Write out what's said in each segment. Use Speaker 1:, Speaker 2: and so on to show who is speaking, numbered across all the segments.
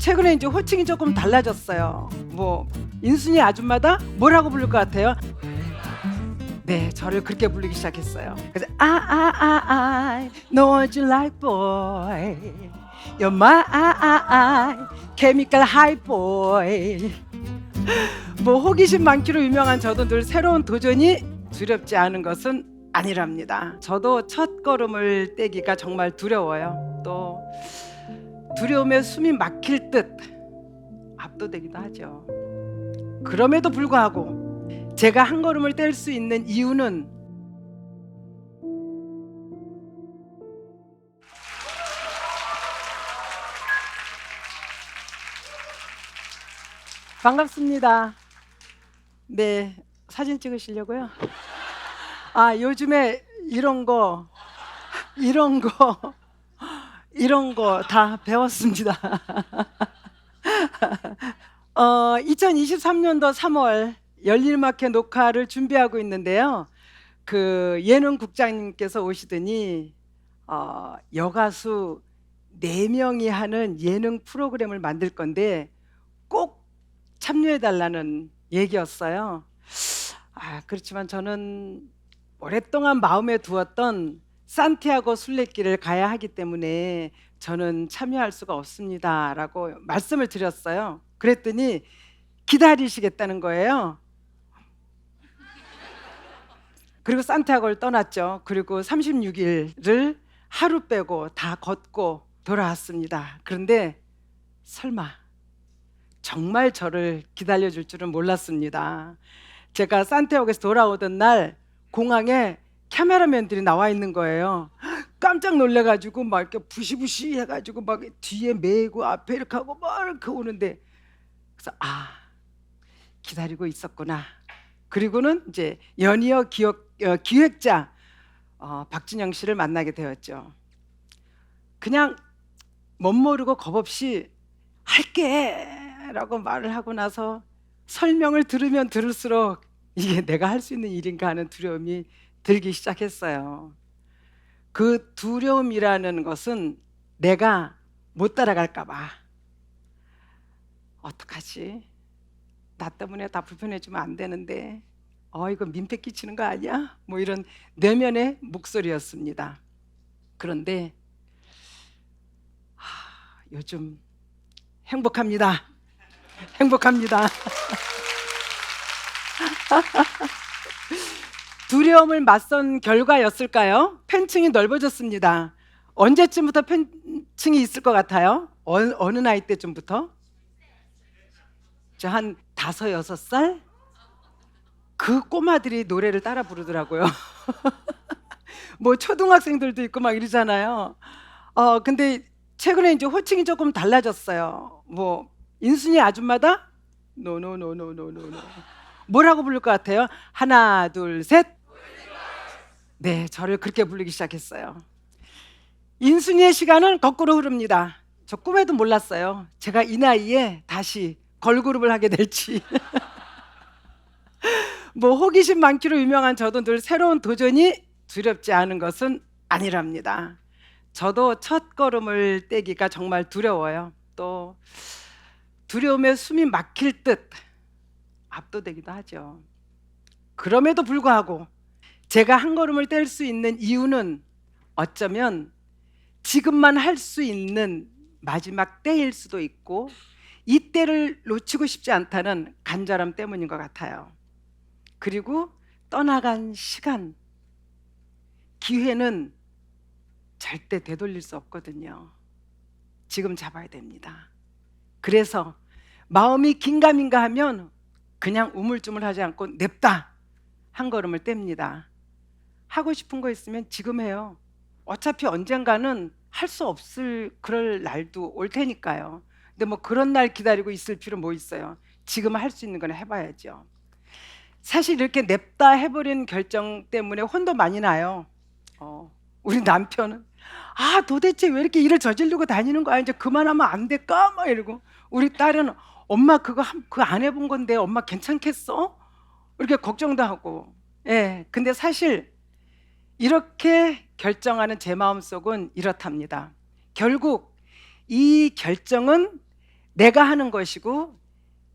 Speaker 1: 최근에 이제 호칭이 조금 달라졌어요. 뭐 인순이 아줌마다 뭐라고 부를 것 같아요? 네, 저를 그렇게 부르기 시작했어요. 그래서 I know what you like, boy. You're my chemical high boy. 뭐 호기심 많기로 유명한 저도 늘 새로운 도전이 두렵지 않은 것은 아니랍니다. 저도 첫 걸음을 떼기가 정말 두려워요. 또 두려움에 숨이 막힐 듯 압도되기도 하죠. 그럼에도 불구하고 제가 한 걸음을 뗄 수 있는 이유는 반갑습니다. 네, 사진 찍으시려고요? 아, 요즘에 이런 거 다 배웠습니다. 2023년도 3월 열일마켓 녹화를 준비하고 있는데요. 그 예능국장님께서 오시더니 여가수 4명이 하는 예능 프로그램을 만들 건데 꼭 참여해달라는 얘기였어요. 그렇지만 저는 오랫동안 마음에 두었던 산티아고 순례길을 가야 하기 때문에 저는 참여할 수가 없습니다 라고 말씀을 드렸어요. 그랬더니 기다리시겠다는 거예요. 그리고 산티아고를 떠났죠. 그리고 36일을 하루 빼고 다 걷고 돌아왔습니다. 그런데 설마 정말 저를 기다려줄 줄은 몰랐습니다. 제가 산티아고에서 돌아오던 날 공항에 카메라맨들이 나와 있는 거예요. 깜짝 놀래가지고 막 이렇게 부시부시 해가지고 막 뒤에 메고 앞에 이렇게 하고 막 이렇게 오는데, 그래서 기다리고 있었구나. 그리고는 이제 연이어 기획자 박진영 씨를 만나게 되었죠. 그냥 멋모르고 겁없이 할게 라고 말을 하고 나서 설명을 들으면 들을수록 이게 내가 할 수 있는 일인가 하는 두려움이 들기 시작했어요. 그 두려움이라는 것은 내가 못 따라갈까 봐. 어떡하지? 나 때문에 다 불편해지면 안 되는데 이거 민폐 끼치는 거 아니야? 뭐 이런 내면의 목소리였습니다. 그런데 요즘 행복합니다. 행복합니다. 두려움을 맞선 결과였을까요? 팬층이 넓어졌습니다. 언제쯤부터 팬층이 있을 것 같아요? 어느 나이 때쯤부터? 저 한 5, 6살? 그 꼬마들이 노래를 따라 부르더라고요. 뭐 초등학생들도 있고 막 이러잖아요. 근데 최근에 이제 호칭이 조금 달라졌어요. 뭐 인순이 아줌마다? 노노노노노노노. 뭐라고 부를 것 같아요? 하나, 둘, 셋. 네, 저를 그렇게 부르기 시작했어요. 인순이의 시간은 거꾸로 흐릅니다. 저 꿈에도 몰랐어요. 제가 이 나이에 다시 걸그룹을 하게 될지. 뭐 호기심 많기로 유명한 저도 늘 새로운 도전이 두렵지 않은 것은 아니랍니다. 저도 첫 걸음을 떼기가 정말 두려워요. 또 두려움에 숨이 막힐 듯 압도되기도 하죠. 그럼에도 불구하고 제가 한 걸음을 뗄 수 있는 이유는 어쩌면 지금만 할 수 있는 마지막 때일 수도 있고 이 때를 놓치고 싶지 않다는 간절함 때문인 것 같아요. 그리고 떠나간 시간, 기회는 절대 되돌릴 수 없거든요. 지금 잡아야 됩니다. 그래서 마음이 긴가민가 하면 그냥 우물쭈물하지 않고 냅다 한 걸음을 뗍니다. 하고 싶은 거 있으면 지금 해요. 어차피 언젠가는 할 수 없을 그럴 날도 올 테니까요. 근데 뭐 그런 날 기다리고 있을 필요 뭐 있어요. 지금 할 수 있는 건 해봐야죠. 사실 이렇게 냅다 해버린 결정 때문에 혼도 많이 나요. 우리 남편은 도대체 왜 이렇게 일을 저지르고 다니는 거야? 이제 그만하면 안 될까? 막 이러고, 우리 딸은 엄마 그거 안 해본 건데 엄마 괜찮겠어? 이렇게 걱정도 하고. 예, 근데 사실 이렇게 결정하는 제 마음속은 이렇답니다. 결국 이 결정은 내가 하는 것이고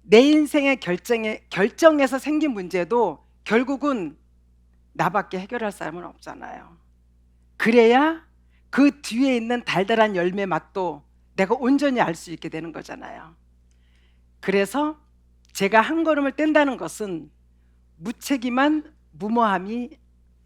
Speaker 1: 내 인생의 결정에서 생긴 문제도 결국은 나밖에 해결할 사람은 없잖아요. 그래야 그 뒤에 있는 달달한 열매 맛도 내가 온전히 알 수 있게 되는 거잖아요. 그래서 제가 한 걸음을 뗀다는 것은 무책임한 무모함이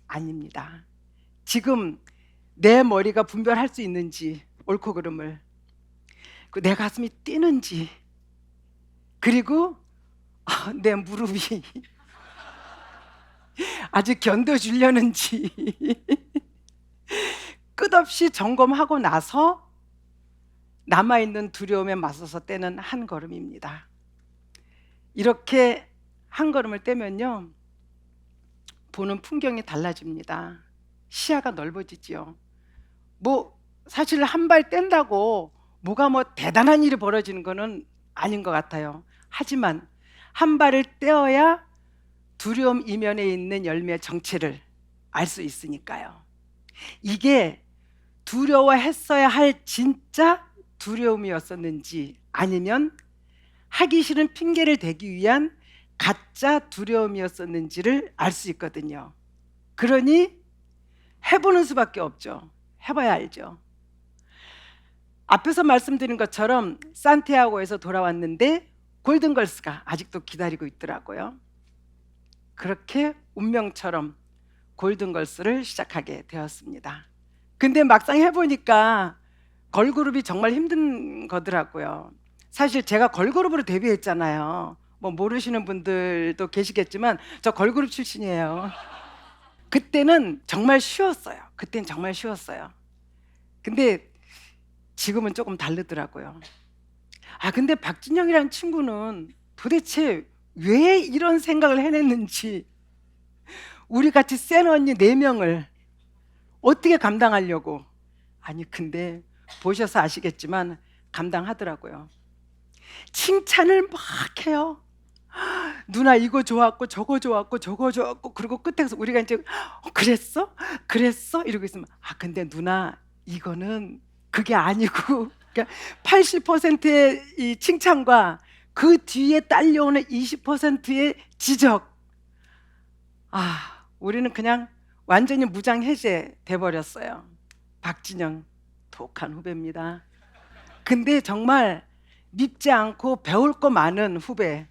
Speaker 1: 아닙니다. 지금 내 머리가 분별할 수 있는지 옳고 그름을, 내 가슴이 뛰는지, 그리고 내 무릎이 아직 견뎌주려는지 끝없이 점검하고 나서 남아있는 두려움에 맞서서 떼는 한 걸음입니다. 이렇게 한 걸음을 떼면요, 보는 풍경이 달라집니다. 시야가 넓어지지요. 사실 한 발 뗀다고 뭐가 대단한 일이 벌어지는 거는 아닌 것 같아요. 하지만 한 발을 떼어야 두려움 이면에 있는 열매의 정체를 알 수 있으니까요. 이게 두려워했어야 할 진짜 두려움이었었는지, 아니면 하기 싫은 핑계를 대기 위한 가짜 두려움이었었는지를 알 수 있거든요. 그러니 해보는 수밖에 없죠. 해봐야 알죠. 앞에서 말씀드린 것처럼 산티아고에서 돌아왔는데 골든걸스가 아직도 기다리고 있더라고요. 그렇게 운명처럼 골든걸스를 시작하게 되었습니다. 근데 막상 해보니까 걸그룹이 정말 힘든 거더라고요. 사실 제가 걸그룹으로 데뷔했잖아요. 모르시는 분들도 계시겠지만 저 걸그룹 출신이에요. 그때는 정말 쉬웠어요. 근데 지금은 조금 다르더라고요. 근데 박진영이라는 친구는 도대체 왜 이런 생각을 해냈는지, 우리 같이 센 언니 4명을 어떻게 감당하려고. 근데 보셔서 아시겠지만 감당하더라고요. 칭찬을 막 해요. 누나 이거 좋았고 저거 좋았고 저거 좋았고, 그리고 끝에서 우리가 이제 그랬어? 이러고 있으면 근데 누나 이거는 그게 아니고, 그러니까 80%의 이 칭찬과 그 뒤에 딸려오는 20%의 지적, 우리는 그냥 완전히 무장 해제 돼버렸어요. 박진영 독한 후배입니다. 근데 정말 밉지 않고 배울 거 많은 후배.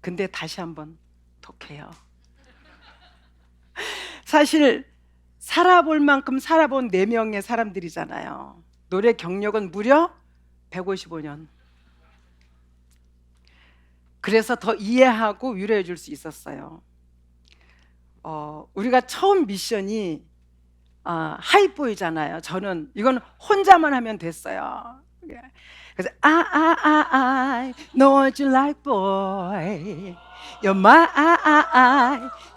Speaker 1: 근데 다시 한번 독해요. 사실 살아볼 만큼 살아본 4명의 사람들이잖아요. 노래 경력은 무려 155년. 그래서 더 이해하고 위로해 줄 수 있었어요. 우리가 처음 미션이 하이보이잖아요. 저는 이건 혼자만 하면 됐어요. 그래서 I know what you like boy, you're my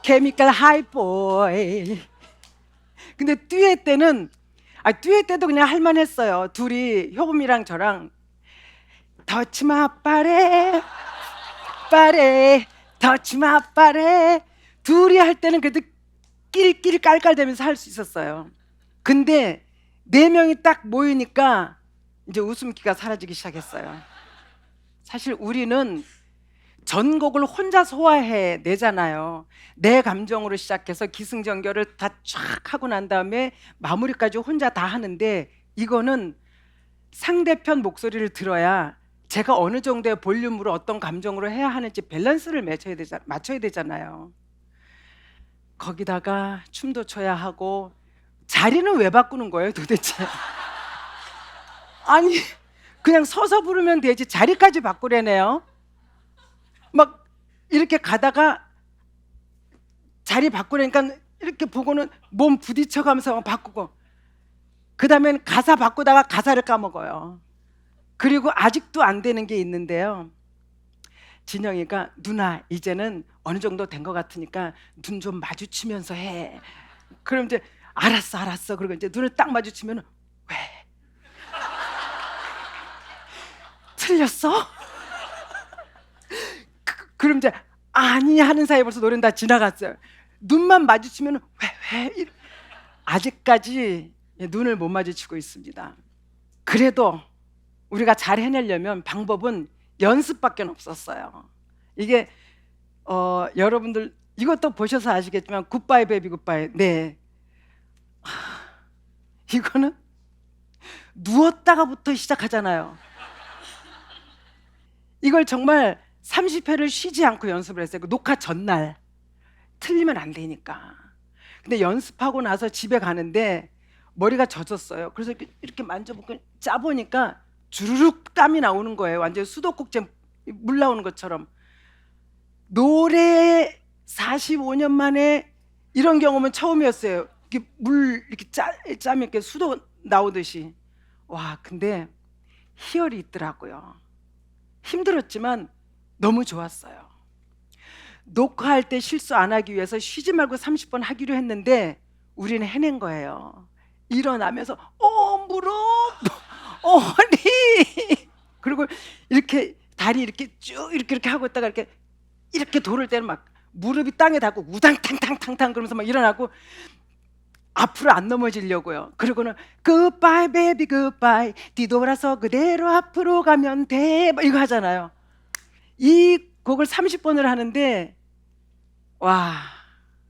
Speaker 1: chemical high boy. 근데 듀엣 때는 듀엣 때도 그냥 할만했어요. 둘이, 효범이랑 저랑 touch my body, body, touch my body. 둘이 할 때는 그래도 낄낄 깔깔대면서 할 수 있었어요. 근데 4명이 딱 모이니까 이제 웃음기가 사라지기 시작했어요. 사실 우리는 전곡을 혼자 소화해 내잖아요. 내 감정으로 시작해서 기승전결을 다 쫙 하고 난 다음에 마무리까지 혼자 다 하는데, 이거는 상대편 목소리를 들어야 제가 어느 정도의 볼륨으로 어떤 감정으로 해야 하는지 밸런스를 맞춰야 되잖아요. 거기다가 춤도 춰야 하고, 자리는 왜 바꾸는 거예요 도대체? 그냥 서서 부르면 되지 자리까지 바꾸래네요. 막 이렇게 가다가 자리 바꾸려니까 이렇게 보고는 몸 부딪혀가면서 바꾸고, 그 다음엔 가사 바꾸다가 가사를 까먹어요. 그리고 아직도 안 되는 게 있는데요. 진영이가 누나 이제는 어느 정도 된 것 같으니까 눈 좀 마주치면서 해. 그럼 이제 알았어. 그리고 이제 눈을 딱 마주치면 왜? 틀렸어? 그럼 이제 아니 하는 사이에 벌써 노래는 다 지나갔어요. 눈만 마주치면 왜? 아직까지 눈을 못 마주치고 있습니다. 그래도 우리가 잘 해내려면 방법은 연습밖에 없었어요. 이게 여러분들 이것도 보셔서 아시겠지만 굿바이 베이비 굿바이. 네. 이거는 누웠다가부터 시작하잖아요. 이걸 정말 30회를 쉬지 않고 연습을 했어요. 그 녹화 전날. 틀리면 안 되니까. 근데 연습하고 나서 집에 가는데 머리가 젖었어요. 그래서 이렇게 만져보고 짜보니까 주르륵 땀이 나오는 거예요. 완전 수도꼭지 물 나오는 것처럼. 노래 45년 만에 이런 경험은 처음이었어요. 이렇게 물 이렇게 짜면 이렇게 수도 나오듯이. 와, 근데 희열이 있더라고요. 힘들었지만 너무 좋았어요. 녹화할 때 실수 안 하기 위해서 쉬지 말고 30번 하기로 했는데 우리는 해낸 거예요. 일어나면서 무릎, 허리, 그리고 이렇게 다리 이렇게 쭉 이렇게 하고 있다가 이렇게 돌을 때는 막 무릎이 땅에 닿고 우당탕탕탕탕 그러면서 막 일어나고 앞으로 안 넘어지려고요. 그리고는 굿바이 베이비 굿바이 뒤돌아서 그대로 앞으로 가면 돼 이거 하잖아요. 이 곡을 30번을 하는데 와,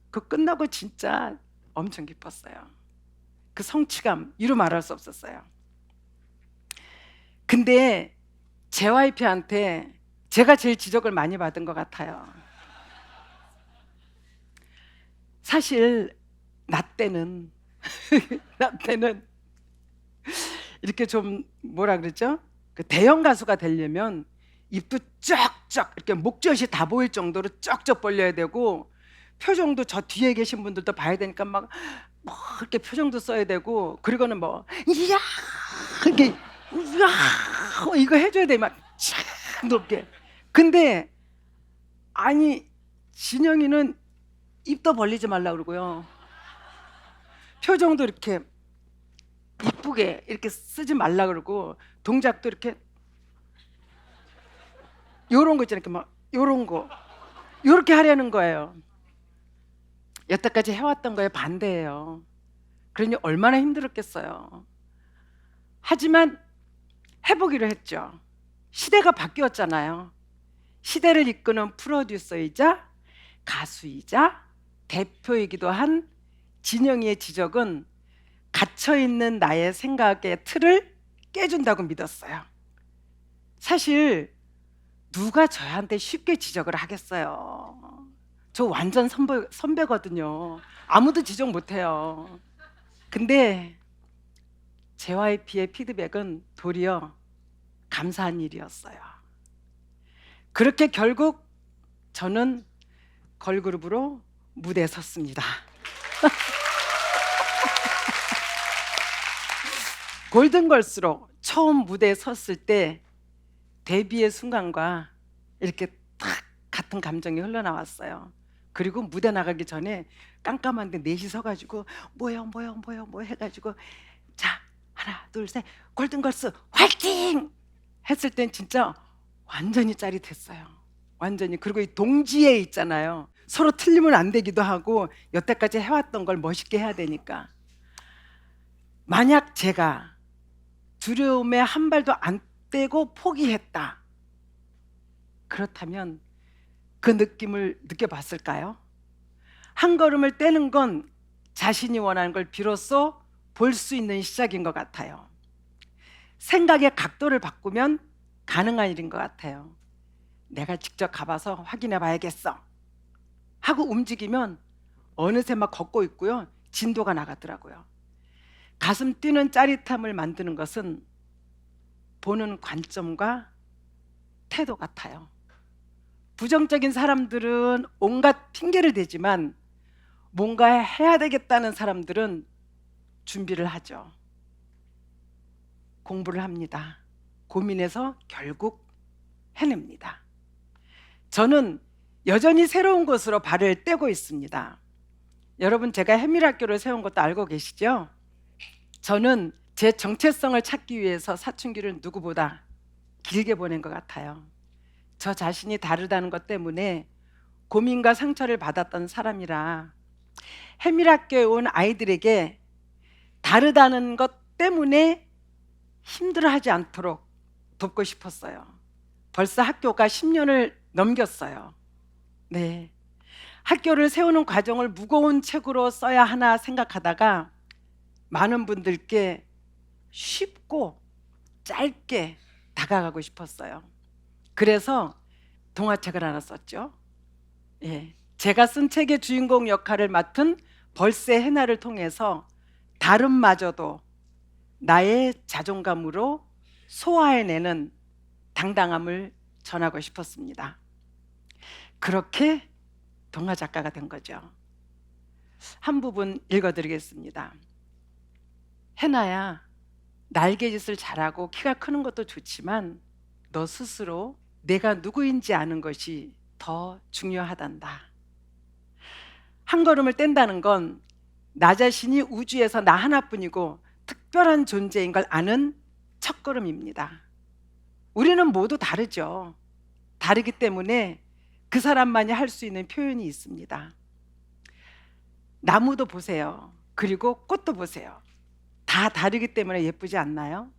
Speaker 1: 그거 끝나고 진짜 엄청 기뻤어요. 그 성취감 이루 말할 수 없었어요. 근데 JYP한테 제가 제일 지적을 많이 받은 것 같아요. 사실 나 때는 이렇게 좀 뭐라 그러죠? 그 대형 가수가 되려면 입도 쩍쩍 이렇게 목젖이 다 보일 정도로 쩍쩍 벌려야 되고 표정도 저 뒤에 계신 분들도 봐야 되니까 막 뭐 이렇게 표정도 써야 되고 그리고는 뭐 이야 이렇게 이야 이거 해줘야 돼 막 높게. 근데 아니 진영이는 입도 벌리지 말라 그러고요. 표정도 이렇게 이쁘게 이렇게 쓰지 말라 그러고 동작도 이렇게 요런 거 있잖아요. 이렇게 막 요런 거 요렇게 하려는 거예요. 여태까지 해왔던 거에 반대예요. 그러니 얼마나 힘들었겠어요. 하지만 해보기로 했죠. 시대가 바뀌었잖아요. 시대를 이끄는 프로듀서이자 가수이자 대표이기도 한 진영이의 지적은 갇혀있는 나의 생각의 틀을 깨준다고 믿었어요. 사실 누가 저한테 쉽게 지적을 하겠어요. 저 완전 선배거든요. 아무도 지적 못해요. 근데 JYP의 피드백은 도리어 감사한 일이었어요. 그렇게 결국 저는 걸그룹으로 무대에 섰습니다. 골든걸스로 처음 무대에 섰을 때 데뷔의 순간과 이렇게 딱 같은 감정이 흘러나왔어요. 그리고 무대 나가기 전에 깜깜한데 넷이 서가지고 뭐요 해가지고 자 하나 둘 셋 골든걸스 화이팅 했을 땐 진짜 완전히 짜릿했어요. 완전히. 그리고 이 동지애 있잖아요. 서로 틀리면 안 되기도 하고 여태까지 해왔던 걸 멋있게 해야 되니까. 만약 제가 두려움에 한 발도 안 떼고 포기했다, 그렇다면 그 느낌을 느껴봤을까요? 한 걸음을 떼는 건 자신이 원하는 걸 비로소 볼 수 있는 시작인 것 같아요. 생각의 각도를 바꾸면 가능한 일인 것 같아요. 내가 직접 가봐서 확인해 봐야겠어 하고 움직이면 어느새 막 걷고 있고요. 진도가 나가더라고요. 가슴 뛰는 짜릿함을 만드는 것은 보는 관점과 태도 같아요. 부정적인 사람들은 온갖 핑계를 대지만 뭔가 해야 되겠다는 사람들은 준비를 하죠. 공부를 합니다. 고민해서 결국 해냅니다. 저는 여전히 새로운 곳으로 발을 떼고 있습니다. 여러분, 제가 해밀학교를 세운 것도 알고 계시죠? 저는 제 정체성을 찾기 위해서 사춘기를 누구보다 길게 보낸 것 같아요. 저 자신이 다르다는 것 때문에 고민과 상처를 받았던 사람이라 해밀학교에 온 아이들에게 다르다는 것 때문에 힘들어하지 않도록 돕고 싶었어요. 벌써 학교가 10년을 넘겼어요. 네. 학교를 세우는 과정을 무거운 책으로 써야 하나 생각하다가 많은 분들께 쉽고 짧게 다가가고 싶었어요. 그래서 동화책을 하나 썼죠. 예. 제가 쓴 책의 주인공 역할을 맡은 벌새 해나를 통해서 다름마저도 나의 자존감으로 소화해내는 당당함을 전하고 싶었습니다. 그렇게 동화 작가가 된 거죠. 한 부분 읽어드리겠습니다. 해나야, 날개짓을 잘하고 키가 크는 것도 좋지만 너 스스로 내가 누구인지 아는 것이 더 중요하단다. 한 걸음을 뗀다는 건 나 자신이 우주에서 나 하나뿐이고 특별한 존재인 걸 아는 첫걸음입니다. 우리는 모두 다르죠. 다르기 때문에 그 사람만이 할 수 있는 표현이 있습니다. 나무도 보세요. 그리고 꽃도 보세요. 다 다르기 때문에 예쁘지 않나요?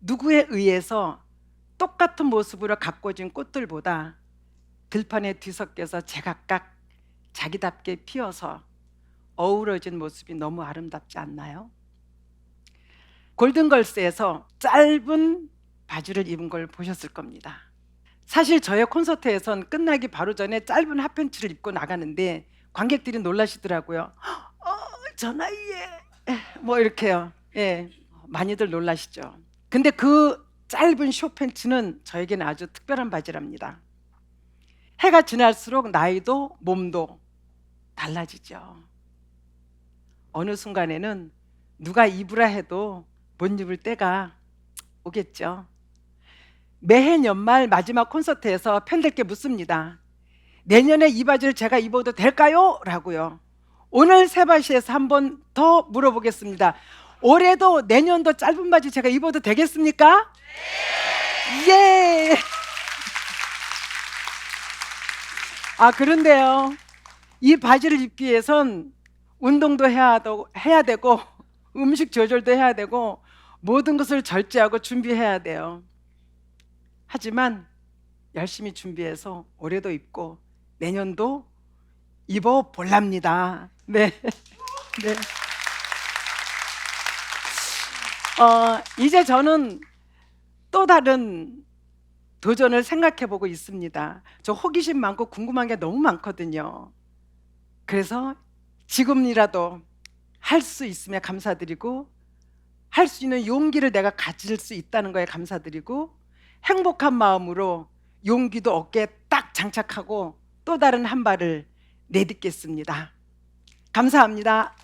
Speaker 1: 누구에 의해서 똑같은 모습으로 가꿔진 꽃들보다 들판에 뒤섞여서 제각각 자기답게 피어서 어우러진 모습이 너무 아름답지 않나요? 골든걸스에서 짧은 바지를 입은 걸 보셨을 겁니다. 사실 저의 콘서트에선 끝나기 바로 전에 짧은 핫팬츠를 입고 나가는데 관객들이 놀라시더라고요. 저 나이에 뭐 이렇게요. 예, 많이들 놀라시죠. 근데 그 짧은 쇼팬츠는 저에게는 아주 특별한 바지랍니다. 해가 지날수록 나이도 몸도 달라지죠. 어느 순간에는 누가 입으라 해도 못 입을 때가 오겠죠. 매해 연말 마지막 콘서트에서 팬들께 묻습니다. 내년에 이 바지를 제가 입어도 될까요? 라고요. 오늘 세바시에서 한 번 더 물어보겠습니다. 올해도 내년도 짧은 바지 제가 입어도 되겠습니까? 예! 그런데요. 이 바지를 입기 위해선 운동도 해야 되고 음식 조절도 해야 되고 모든 것을 절제하고 준비해야 돼요. 하지만 열심히 준비해서 올해도 입고 내년도 입어 볼랍니다. 네. 네. 이제 저는 또 다른 도전을 생각해 보고 있습니다. 저 호기심 많고 궁금한 게 너무 많거든요. 그래서 지금이라도 할 수 있으면 감사드리고 할 수 있는 용기를 내가 가질 수 있다는 거에 감사드리고 행복한 마음으로 용기도 어깨에 딱 장착하고 또 다른 한 발을 내딛겠습니다. 감사합니다.